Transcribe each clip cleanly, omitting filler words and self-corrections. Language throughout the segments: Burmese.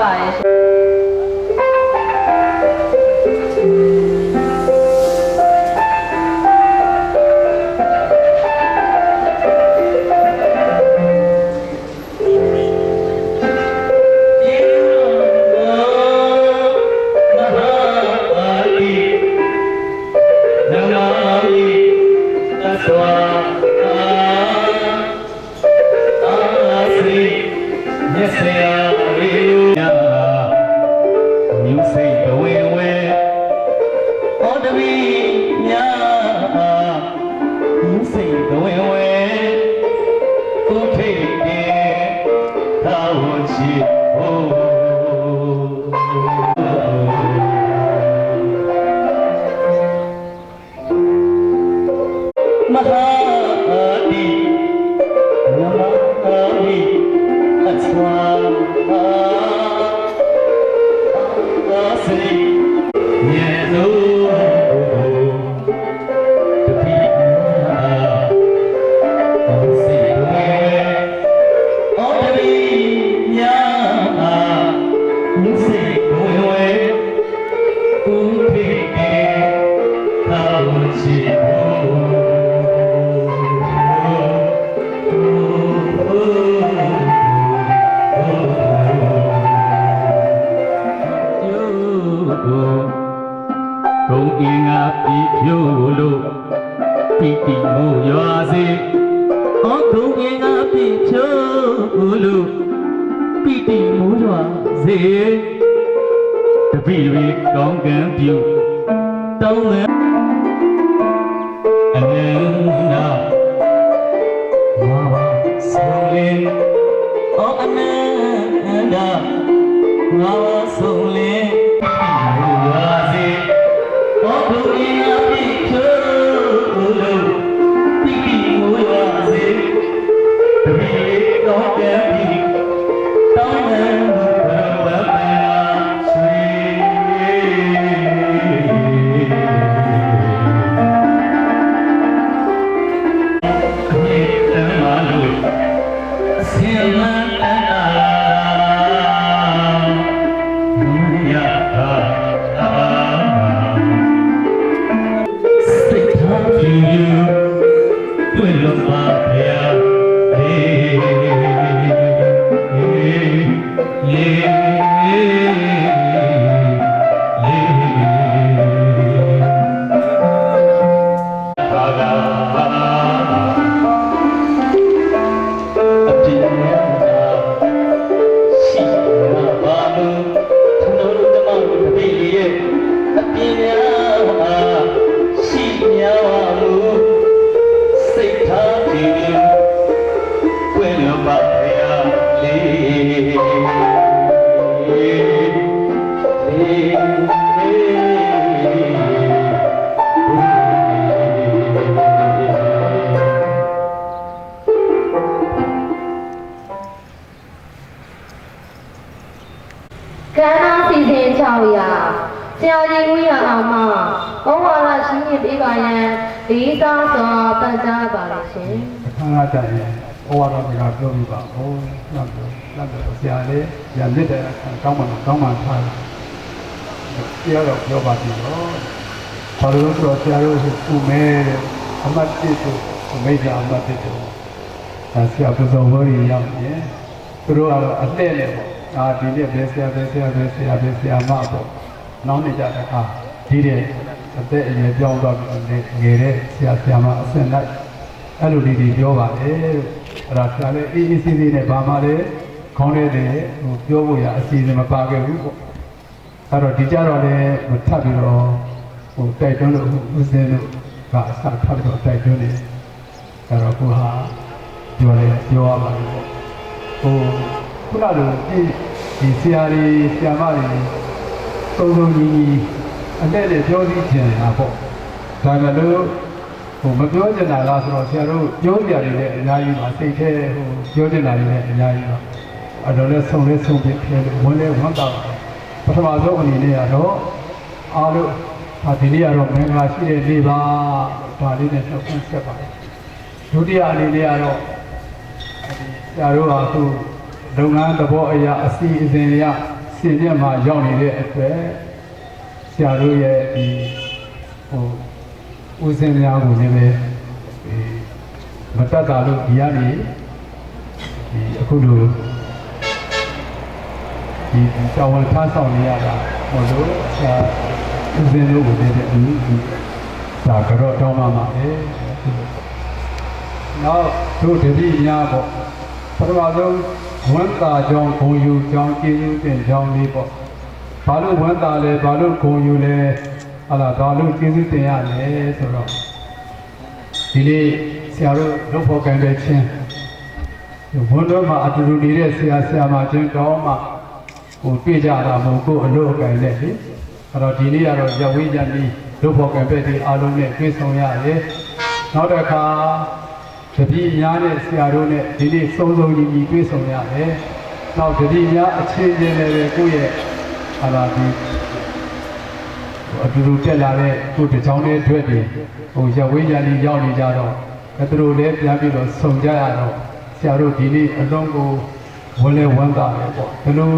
ပါတယ်ရှင်ပြောပါပြီတော့ဘာလို့ဆိုတော့ဆရာတို့ကိုမဲအမတ်တစ်တို့မိတ်ကအမတ်တစ်တို့ဒါဆရာပဇော်ဘောကြီးရောက်နေသူတို့ကတော့အတဲ့နဲ့ပေါ့ဒီနေ့ဘယ်ဆရာမပေါ့နောက်နေကြတဲ့အခါဒီတဲ့အသက်အရွယ်ပြောင်းသွားပြီးငယ်တဲ့ဆရာမအဆင့်လိုက်အဲ့လိုလေးတွေပြောပါတယ်အဲ့ဒါဆရာလည်းအေးအေးဆေးဆေးနဲ့ဗာမှလည်းခေါင်းထဲတွေပြောဖို့ရအစီအစဉ်မပါခဲ့ဘူးပေါ့အဲ့တော့ဒီကြတော့လည်းထပ်ပြီးတော့တိုက်တွန်းလို့ဦးစင်းတို့ကအစထပ်ပြီးတော့တိုက်တွန်းနေအဲ့တော့ကိုဟာပြောရပါလိမ့်ပေါ့ခုနကဒီဆရာကြီးဆရာမတွေသုံးကြီးအတဲ့နဲ့ပြောသိချင်တာပေါ့ဒါကလို့မပြောချင်တာလားဆိုတော့ဆရာတို့ပြောပြရတဲ့အများကြီးပါစိတ်ထဲပြောချင်တာတွေလည်းအများကြီးပါအဲ့တော့လည်းဆုံးပြဖြစ်ဝင်လဲဝန်တာပထမဆုံးအနေနဲ့ကတော့အားလုံးဒီနေ့ကတော့မင်္ဂလာရှိတဲ့နေ့ပါဒါလေးနဲ့ဆက်ဆက်ပါတယ်ဒုတိယအနေနဲ့ကတော့ဆရာတို့ဟာသူလုပ်ငန်းသဘောအရာအစီအစဉ်အရစီ င်မြတ်မှာရောက်နေတဲ့အတွက်ဆရာတို့ရဲ့ဒီဦးစင်းများကိုလည်းပဲမတတ်တာလို့ဒီကနေဒီအခုလိုဒီတာဝန်ထမ်းဆောင်နေရတာဟောလို့ဆရာဦးစင်းတို့ကိုလည်းဒီဒါကတော့တောင်းပါမှာပဲနောက်တို့တတိညာပေါ့ပထမဆုံးဝန်တာကြောင့်ဂုံယူကြောင့်ကျေးဇူးတင်ကြောင့်လေးပေါ့ဘာလို့ဝန်တာလဲဘာလို့ဂုံယူလဲဟာလားဘာလို့ကျေးဇူးတင်ရလဲဆိုတော့ဒီနေ့ဆရာတို့လုပ်ဖို့ကံတဲ့ချင်းဝန်တော်မှာအတူတူနေတဲ့ဆရာမချင်းတောင်းမှတွေ့ကြတာမဟုတ်ကိုအလို့အကံနဲ့လေအဲ့တော့ဒီနေ့ကတော့ရဝေးကြပြီးလုပ်ဖို့ကံပဲဒီအားလုံးနဲ့တွေ့ဆုံရတယ်နောက်တစ်ခါတတိများနဲ့ဆရာတို့နဲ့ဒီနေ့စုံစုံညီညီတွေ့ဆုံရတယ်နောက်တတိများအချင်းချင်းလည်းပဲကိုယ့်ရဲ့ဟာလာဒီအတူတူတက်လာတဲ့ကိုတချောင်းလေးအတွက်တွေရဝေးကြပြီးရောက်နေကြတော့သူတို့လည်းပြန်ပြီးတော့ဆုံကြရတော့ဆရာတို့ဒီနေ့အလုံးကိုဝလဲဝမ်းသာတယ်ပေါ့ဘယ်လို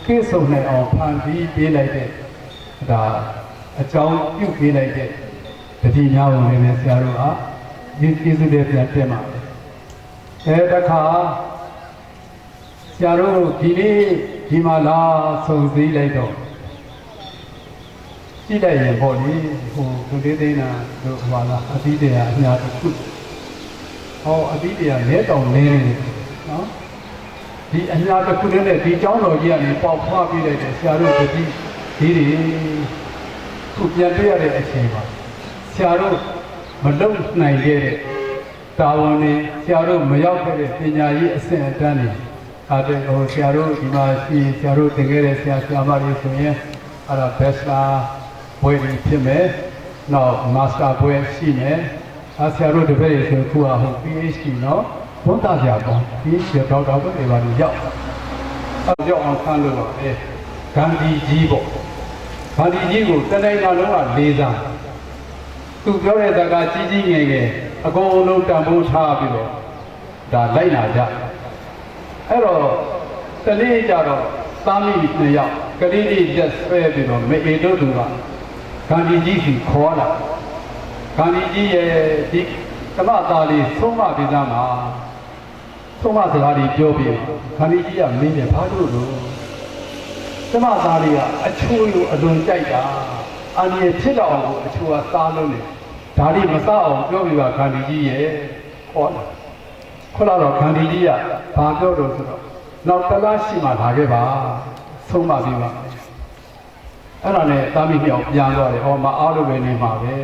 ကိစ္စနဲ့အောင်ဖန်ပြီးပေးလိုက်တဲ့ဒါအကြောင်းပြုပေးလိုက်တဲ့တတိများဝင်နေဆရာတို့ဟာဒီကျေးဇူးတွေပြန်တက်မှာတခါဆရာတို့ဒီနေ့ဒီမှာလာဆုံစည်းလိုက်တော့ကြည့်လိုက်ရင်ပေါ့လေဒုတိသိန်းနာတို့ဟောလာအသီးတရားအများတစ်ခုအသီးတရားလဲတောင်လဲနေနော်ဒီအများတစ်ခုနဲ့ဒီเจ้าတော်ကြီးကနေပေါက်ဖွားပြလိုက်တယ်ဆရာတို့တတိဒီတွေခုပြန်ပြရတဲ့အချိန်ပါဆရာတို့မလုံနိုင်ခဲ့တဲ့တာဝန်တွေဆရာတို့မရောက်ခဲ့တဲ့ပညာရေးအဆင့်အတန်းတွေအားတဲ့ဆရာတို့ဒီမှာရှိဆရာတို့သင်ခဲ့တဲ့ဆရာမတွေဆိုရင်အဲ့ဒါ Bachelor ဘွဲတွေဖြစ်မယ်နောက် Master ဘွဲရှိမယ်ဆရာတို့တပည့်တွေဆိုခုကPhD နော်ဘုန်းသားဆရာပေါ့ PhD ဒေါက်တာဘွဲတွေပါလို့ရောက်အောင်ဆန်းလို့ပါပဲဂန္ဒီကြီးပေါ့ဂန္ဒီကြီးကိုတနိုင်ငံလုံးကလေးစားသူပြောတဲ့စကားကြီးကြီးငယ်ငယ်အကုန်လုံးတန်ဖိုးထားပြီးတော့ဒါလိုက်လာကြအဲ့တော့တနေ့ကျတော့သားမိနှစ်ယောက်ကလေးလေးရက်ဆွဲပြီးတော့မေအေတို့သူကဂန္ဒီကြီးစီခေါ်လာဂန္ဒီကြီးရဲ့ဒီကမ္ဘာသားလေးသုံးမဒေသမှာသုံးမစကားတွေပြောပြီးဂန္ဒီကြီးကမင်းနဲ့ဘာလို့လို့ကမ္ဘာသားလေးကအချိုးလိုအလွန်ကြိုက်တာအန်ရဖြစ်တော့အောင်အချိုးကစားလုံးနေဒါလေးမစားအောင်ပြောပြပါဂန္ဒီကြီးရဲ့ခေါ်လာခေါ်လာတော့ဂန္ဒီကြီးကဘာပြောတော့ဆိုတော့နောက်တလားရှိမှလာခဲ့ပါဆုံးမပြီးပါအဲ့ဒါနဲ့တာမိမြောက်ပြန်သွားတယ်မအားလို့ပဲနေမှာပဲ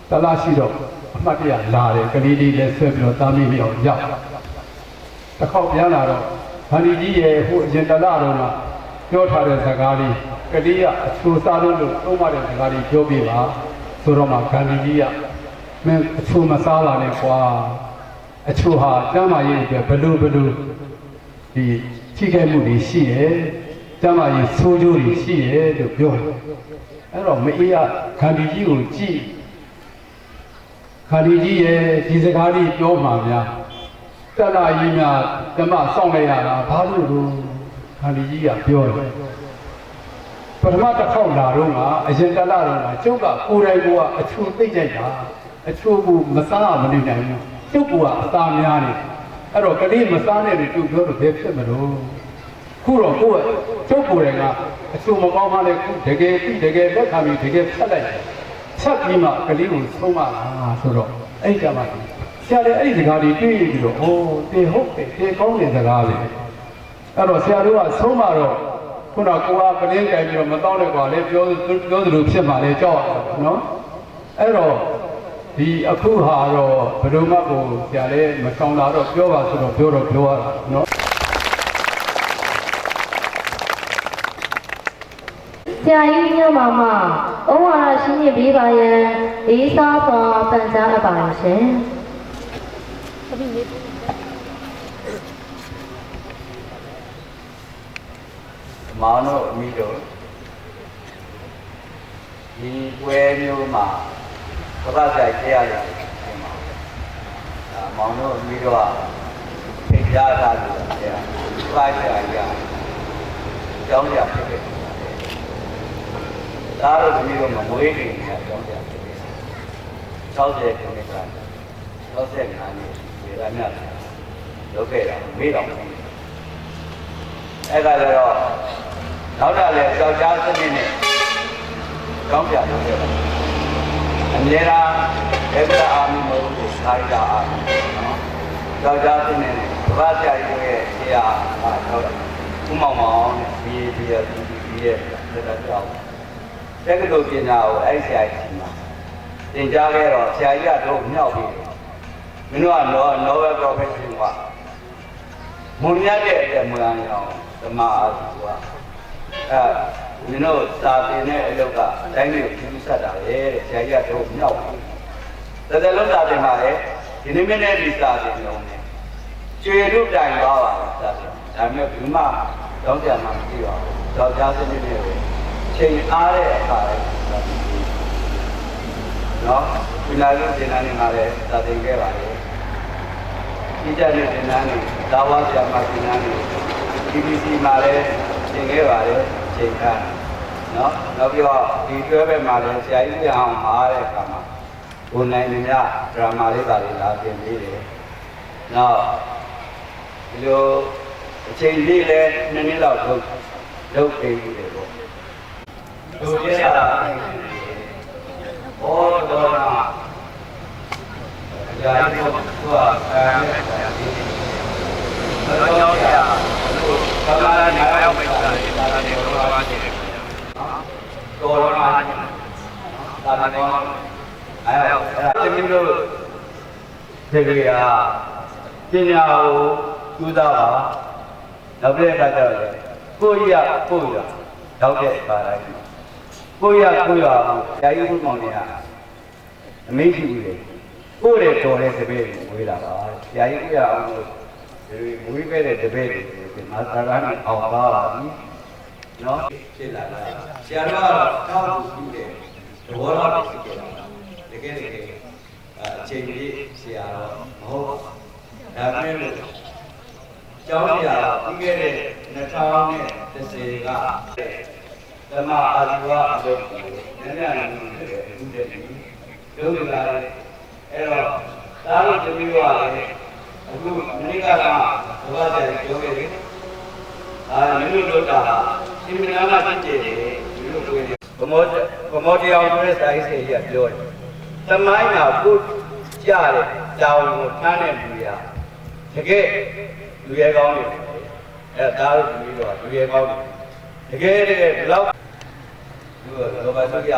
တလားရှိတော့အမှတ်တရလာတယ်ကလေးလေးလည်းဆွဲပြီးတော့တာမိမြောက်ရောက်တစ်ခေါက်ပြန်လာတော့ဂန္ဒီကြီးရဲ့ဟိုအရင်တလားတော့ပြောထားတဲ့စကားလေးကလေးကအချိုးစားလို့သုံးမတဲ့စကားလေးပြောပြပါဆိုတော့မှဂန္ဒီကြီးကမင်းအချိုးမစားပါနဲ့ကွာအချိုးဟာကျမ်းမာရေးအတွက်ဘလို့ဒီထိခိုက်မှုတွေရှိတယ်ကျမ်းမာရေးဆိုးကျိုးတွေရှိတယ်လို့ပြောတယ်အဲ့တော့မအေးကဂန္ဒီကြီးကိုကြည့်ဂန္ဒီကြီးရဲ့ဒီစကားလေးပြောမှများတလာကြီးများဓမ္မစောင့်လိုက်ရတာဘာလို့လို့ဂန္ဒီကြီးကပြောတယ်ပထမတစ်ခေါက်လာတော့ကအရင်တလာတော့ကျုပ်ကကိုယ်တိုင်ကအချိုးသိမ့်လိုက်တာအချိုးကိုမစားမနေနိုင်ဘူးကျုပ်ကအသာများနေအဲ့တော့ကလေးမစားနဲ့တူပြောတော့ဘယ်ဖြစ်မလို့ခုတော့ကိုယ်ကျုပ်ကိုယ်တိုင်ကအချိုးမကောင်းမှလည်းခုတကယ်လက်ခံပြီးတကယ်ဖြတ်လိုက်တယ်ဖြတ်ပြီးမှကလေးကိုဆုံးမလားဆိုတော့အဲ့ကြမှာဆရာလည်းအဲ့ဒီစကားလေးတွေးပြီးတော့တင်ဟုတ်တယ်တင်ကောင်းတဲ့စကားပဲအဲ့တော့ဆရာတို့ကဆုံးမတော့ခုနကိုကပလင်းကြိုင်ပြီးတော့မတော့တဲ့ကွာလေပြောသလိုဖြစ်မှလေကြောက်နော်အဲ့တော့ဒီအခုဟာတော့ဘယ်လိုမှကိုဆရာလည်းမဆောင်လာတော့ပြောပါဆိုတော့ပြောရတာနော်ဆရာကြီးညမမဩဝါဒရှင်းပြပေးပါရန်လေးစားစွာပန်ကြားအပ်ပါရှင်မောင်တို့အမိတို့ဒီပွဲမျိုးမှာကပတ်ကြိုက်ကြရတယ်ဒီမှာမောင်တို့အမိတို့ကဖိတ်ကြားတာလို့ပြောတယ်။ဘာကြိုက်ရ ကြောင်းရဖြစ်ခဲ့တယ်ဒါတော့ဒီလိုမမွေးနေတဲ့အကြောင်းရဖြစ်ခဲ့တယ်60ခုနှစ်က65နှစ်ဒီရမြတ်လုပ်ခဲ့တာမေးတော့အဲ့ဒါကြတော့နောက်တာလဲကြောက်ကြားစနစ်နဲ့ကောင်းပြလုပ်ခဲ့တာအမြဲတမ်းဧကအာမီမဟုတ်ဘူးခါရီတာအာမီနော်ကြောက်ကြားစနစ်နဲ့ဘာသာရေးရဲ့ဆရာအားထုတ်တယ်ဥမောင်မောင်နဲ့ BA ရဲ့တက်ကြောက်တက္ကသိုလ်ပညာကိုအဲ့ဆရာကြီးမှာသင်ကြားခဲ့တော့ဆရာကြီးကတော့မြောက်ပြီးတယ်မင်းတို့ကနော်ဘယ်ပရော်ဖက်ရှင်ကမုံမြတ်တဲ့အတက်မွေးအောင်ဓမ္မအာသုကမင်းတို့စာသင်တဲ့အလုပ်ကအတိုင်းမျိုးပြုဆက်တာလေတဲ့ဆရာကြီးကတော့မြောက်ပြီးတကယ်လို့စာသင်ပါလေဒီနေ့မနေ့ဒီစာသင်လုံးနဲ့ကျွေတို့တိုင်ပါပါစာသင်ဒါပေမဲ့ဘုမတော့ကြမှာမသိပါဘူးတော့ကြားစနစ်နဲ့ပဲချိန်အားတဲ့အခါလေးနော်ဒီလာလို့သင်တန်းနေမှာလည်းစာသင်ခဲ့ပါလေဒီကြတဲ့သင်တန်းနေသာဝဆရာမသင်တန်းနေ BBC မှာလည်းသင်ခဲ့ပါလေချိန်ခါနော်နောက်ပြီးတော့ဒီတွဲဘက်မှာလည်းဆရာကြီးပြန်အောင်အားတဲ့အခါမှာကိုနိုင်နေမြဒရာမာလေးပါလေလာသင်ပေးတယ်နောက်ဒီလိုအချိန်လေးလည်း2နှစ်လောက်လုပ်ပေးပြီးတယ်ပေါ့လူရရတာဘောတော်နာကြာရီတို့ကအဲဒီတော့ကြောင်းရဘာသာနာရောက်မိတာလေဒါလည်းဘောပါရှိတယ်တော်တော်နာဒါလည်းအဲ့ဒါတမီးတို့ဒီကပညာကိုကျူးသားပါနောက်တဲ့အခါကျတော့ကိုရရောက်တဲ့အခါတိုင်းကိုရဆရာကြီးဘုမောင်တွေကအမေးရှိဘူးလေကိုတဲ့တော်တဲ့တပည့်ကိုဝေးလာပါဆရာကြီးကိုရအောင်လို့ဒီဝေးခဲ့တဲ့တပည့်တွေမာသာကနဲ့အောင်ပါပါပြီနော်ဖြစ်လာတာဆရာတော်ကတော့တောက်ပြီးတဲ့သဘောတော်ဖြစ်ခဲ့တာတကယ်အချိန်ကြီးဆရာတော်မဟုတ်ဒါပေမဲ့ကျောင်းပြပြီးခဲ့တဲ့2010ကဓမ္မအာဇီဝအလုပ်ကိုနည်းနည်းလေးအခုတည်းကလုပ်လာတယ်အဲ့တော့ဒါလို့တမျိုးရတယ်အခုမနေ့ကဘာသာတယ်ပြောခဲ့တယ်မြို့လုပ်တာအင်မတန်မှဖြစ်တယ်မြို့ကိုဗမောတရားဆိုတဲ့စာရေးဆရာကြီးကပြောတယ်သမိုင်းမှာကိုကြတဲ့တောင်းကိုထမ်းတဲ့လူရတကယ်လူရဲကောင်းတွေအဲ့ဒါတို့ပြီးတော့လူရဲကောင်းတွေတကယ်ဒီလောက်သူကဘာဆိုရ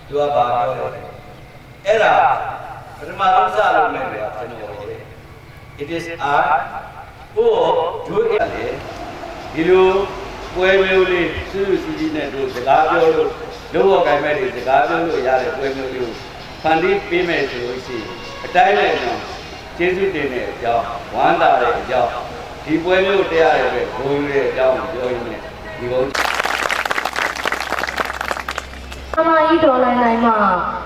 သူကဘာပြောလဲအဲ့ဒါပထမဆုံးစလို့မယ်ဗျာကျွန်တော်ပြောတယ် it is art for do it ဒီလိုပွဲမျိုးလေးစူးစူးကြီးနဲ့တို့စကားပြောလို့လုံးဝကိုင်မဲ့တွေစကားပြောလို့ရတဲ့ပွဲမျိုးလေးဖန်တီးပေးမယ်ဆိုလို့ရှိရင်အတိုင်းနဲ့တော့ကျေးဇူးတင်တဲ့အကြောင်းဝမ်းသာတဲ့အကြောင်းဒီပွဲမျိုးတရားရတဲ့ဘုံရဲ့အကြောင်းပြောရင်းနဲ့ဒီဘုံအမကြီးတော်နိုင်မှာ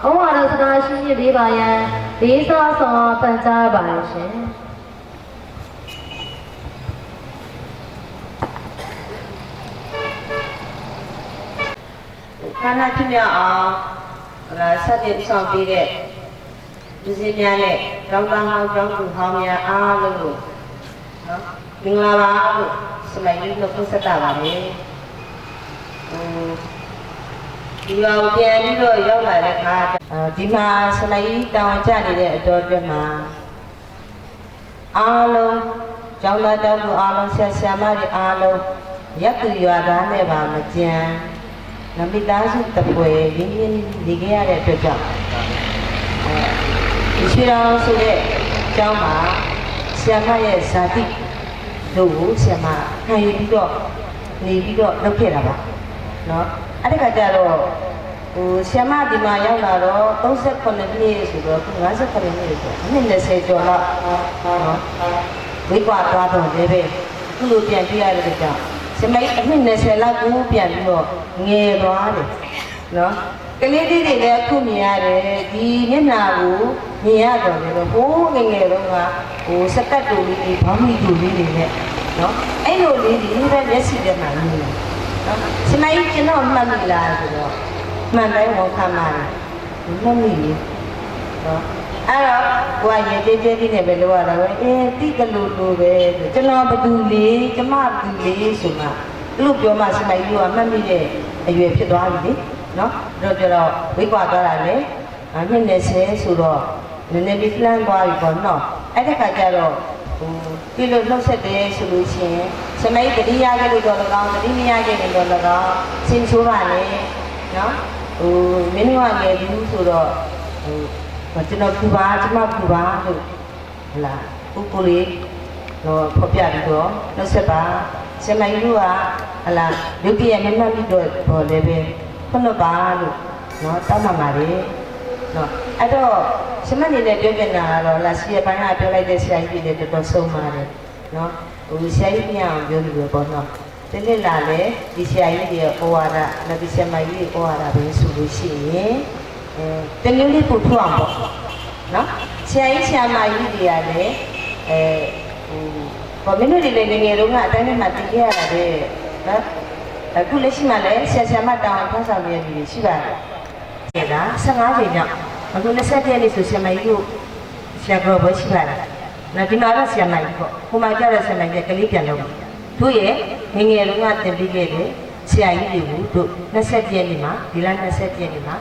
ဘဝတော်စကားရှင်းပြပေးပါရန်လေးစားစွာပန်ကြားပါရှင်ခန္ဓာဖြစ်မြောက်အောင်ဆက်ပြဆောင်ပေးတဲ့လူစည်းများနဲ့ကောင်းကောင်းဟောင်းကောင်းသူဟောင်းများအားလုံးကိုနော်မင်္ဂလာပါလို့စမိုင်းလေးလို့ပြဆက်တာပါလေဒီအောင်ပြန်ပြီးတော့ရောက်လာတဲ့အခါဒီမှာစမိုင်းတောင်းကြနေတဲ့အတော်အတွင်းမှာအားလုံးကျောင်းသားတောင်းသူအားလုံးဆရာမတွေအားလုံးရက်သူရွာသားနဲ့ပါမကြမ်းနမိသားစုတပွဲရင်းရင်းနေခဲ့ရတဲ့အတွက်ကြောင့်ဒီရှိတော်ဆိုတဲ့ကျောင်းမှာဆရာမရဲ့ဇာတိတို့ကိုဆရာမခံယူပြီးတော့နေပြီးတော့လုပ်ခဲ့တာပါเนาะအဲ့ဒီခါကျတော့ဆရာမဒီမှာရောက်လာတော့38နှစ်ဆိုတော့58နှစ်ဆိုတော့20ကျော်လောက်ဝိကွာသွားတော့လည်းပဲသူ့လိုပြန်ပြရတဲ့ကြောင့်ဆရာမအနှစ်20လောက်ကိုပြန်ပြီးတော့ငယ်သွားတယ်နော်ကလေးလေးတွေလည်းအခုမြင်ရတယ်ဒီမျက်နှာကိုမြင်ရတော့လေဟိုးငယ်ငယ်တော့ကစကတ်တူလေးတွေဘောင်းမီတူလေးတွေနဲ့ နော်အဲ့လိုလေးဒီပဲမျက်စိထဲမှာမြင်တယ်နော်ဆရာမကြီးကျွန်တော်မှတ်မိလားဆိုတော့မှန်တိုင်းဝန်ခံပါတယ်မှတ်မိလေနော်အဲ့တော့ကိုကရေသေးသေးလေးနဲ့ပဲလောက်ရတာပဲတိကလူလူပဲဆိုကျွန်တော်ဘသူလေးကျမဘသူလေးဆိုမှလို့ပြောမှဆရာမကြီးကမှတ်မိတဲ့အရွယ်ဖြစ်သွားပြီလေနော်တော့ကျတော့ဝိကွာသွားတာလေနှစ်20ဆိုတော့နည်းနည်းလေးလှမ်းသွားပြီပေါ့နော်အဲ့ဒီခါကျတော့ဒီလိုနှုတ်ဆက်တယ်ဆိုလို့ရှိရင်ဆရာမကြီးတတိယခဲ့လို့တော့၎င်းတတိမရခဲ့ရင်တော့၎င်းစင်ချိုးပါလေနော်မင်းတို့ကငယ်ဘူးဆိုတော့ကျွန်တော်ကူပါကျမကူပါလို့ဟလာဥပ္ပလေးတော့ဖော်ပြပြီးတော့နှုတ်ဆက်ပါဆရာမကြီးတို့ကဟလာဒုတိယမမပြီးတော့ပေါ်လည်းပဲခုနပါလို့နော်တောင်းပါပါလေနော်အဲ့တော့ဆရာမနေနဲ့ပြောပြနေတာကတော့လာစီရပိုင်းကပြောလိုက်တဲ့ဆရာကြီးတွေတော်တော်ဆုံးပါတယ်နော်ဆရာကြီးပြန်အောင်ပြောလို့ပေါ့နော်ဒီနေ့လာလေဒီဆရာကြီးတွေဩဝါဒလက်ဒီဆရာမကြီးတွေဩဝါဒပဲဆိုလို့ရှိရင်တမျိုးလေးပို့ထုတ်အောင်ပေါ့နော်ဆရာကြီးဆရာမကြီးတွေကလည်းဘာမင်းတို့တွေလည်းငယ်တုန်းကအတိုင်းမှာတင်ခဲ့ရတာတဲ့နော်အခုလက်ရှိမှလည်းဆရာမတောင်းထမ်းဆောင်ရတဲ့လူတွေရှိပါတယ်ဒါ15ချိန်မြောက်အခု20ရက်နေ့ဆိုဆရာမကြီးတို့ဆရာတော်ဘွဲရှိပါတယ်နော်ဒီမှာတော့ဆရာမကြီးပေါ့ဟိုမှာကြတဲ့ဆရာမကြီးကလေးပြန်လို့တို့ရဲ့ငယ်တုန်းကတင်ပြီးခဲ့တဲ့ဆရာကြီးတွေကိုတို့20ရက်နေ့မှာဒီလ20ရက်နေ့မှာ